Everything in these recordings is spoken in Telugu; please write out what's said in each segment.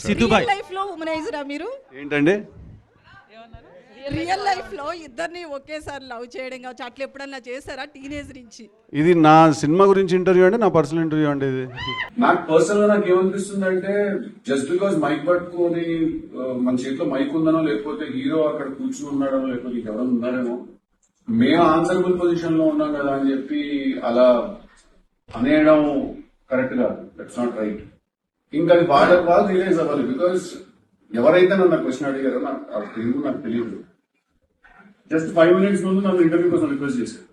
సిద్ధుబాయ్ లైఫ్ లో ఉమనైజరా మీరు? ఏంటండి? రియల్ లైఫ్ లో ఇద్దరిని ఒకేసారి లవ్ చేయడం కావచ్చు, అట్లా ఎప్పుడన్నా చేశారా టీనేజ్ నుంచి? ఇది నా సినిమా గురించి ఇంటర్వ్యూ అండి, నా పర్సనల్ ఇంటర్వ్యూ అండి ఇది. నాకు పర్సనల్ గా నాకు ఏమనిపిస్తుంది అంటే, జస్ట్ బికాస్ మైక్ పట్టుకొని మన చేతిలో మైక్ ఉందనో, లేకపోతే హీరో అక్కడ కూర్చుని ఉన్నాడో, లేకపోతే ఎవరైనా ఉన్నారేమో, మేము ఆన్సరబుల్ పొజిషన్ లో ఉన్నాం కదా అని చెప్పి అలా అనేయడం కరెక్ట్ కాదు. That's not right. ఇంకా అది వాళ్ళు రియలైజ్ అవ్వాలి. బికాస్ ఎవరైతే నన్ను క్వశ్చన్ అడిగారో నాకు తెలియదు. జస్ట్ 5 minutes ముందు నన్ను ఇంటర్వ్యూ కోసం రిక్వెస్ట్ చేశారు.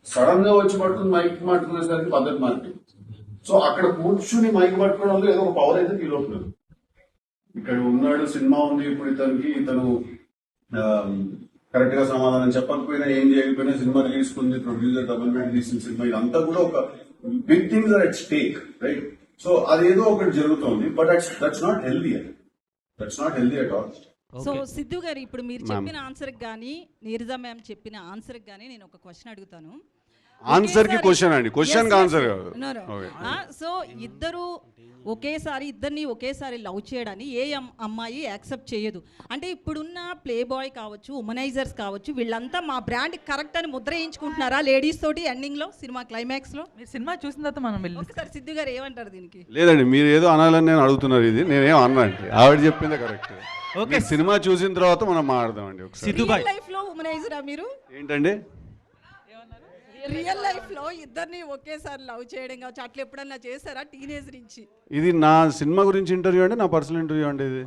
సడన్ గా వచ్చి పట్టుకుని మైక్ మాట్లాడుకునేసరికి పద్ధతి మారింది. సో అక్కడ కూర్చుని మైక్ పట్టుకోవడం వల్ల ఏదో ఒక పవర్ అయితే ఫీల్ అవుతున్నారు. ఇక్కడ ఉన్నాడు, సినిమా ఉంది, ఇప్పుడు ఇతను కరెక్ట్ గా సమాధానం చెప్పకపోయినా, ఏం చేయకపోయినా, సినిమా రిలీజ్ కుంది, ప్రొడ్యూసర్ డబుల్ బెడ్ తీసిన సినిమా, ఇదంతా కూడా ఒక big things are at stake, right? So అదేదో ఒకటి జరుగుతోంది, but that's not healthy. That's not healthy at all. So Siddhu garu, ఇప్పుడు మీరు చెప్పిన ఆన్సర్ గానీ, నీరజా మ్యామ్ చెప్పిన ఆన్సర్ గానీ నేను ఒక క్వశ్చన్ అడుగుతాను. ఆన్సర్ కి క్వశ్చన్ అండి, క్వశ్చన్ కి ఆన్సర్ కాదు. సో ఇద్దరిని ఒకేసారి లవ్ చేయడాన్ని ఏ అమ్మాయి యాక్సెప్ట్ చేయదు. అంటే ఇప్పుడున్న ప్లే బాయ్ కావచ్చు, ఉమనైజర్స్ కావచ్చు, వీళ్ళంతా మా బ్రాండ్ కరెక్ట్ అని ముద్ర వేయించుకుంటున్నారా లేడీస్ తోటి ఎండింగ్ లో, సినిమా క్లైమాక్స్ లో? మీరు సినిమా చూసిన తర్వాత మనం వెళ్ళి ఒకసారి సిద్ధు గారు ఏమంటారు దీనికి? లేదండి, మీరు ఏదో అనాలని నేను అడుగుతున్నారు. ఇది నేనేం అన్నా అండి, ఆవిడ చెప్పిందే కరెక్ట్. ఓకే, సినిమా చూసిన తర్వాత మనం మాట్లాడదామండి. ఒకసారి సిద్ధుబాయ్ లైఫ్ లో ఉమనైజరా మీరు? ఏంటండి? రియల్ లైఫ్ లో ఇద్దరిని ఒకేసారి లవ్ చేయడం కావచ్చు, అట్లా ఎప్పుడన్నా చేశారా టీనేజ్ నుంచి? ఇది నా సినిమా గురించి ఇంటర్వ్యూ అండి, నా పర్సనల్ ఇంటర్వ్యూ అండి ఇది.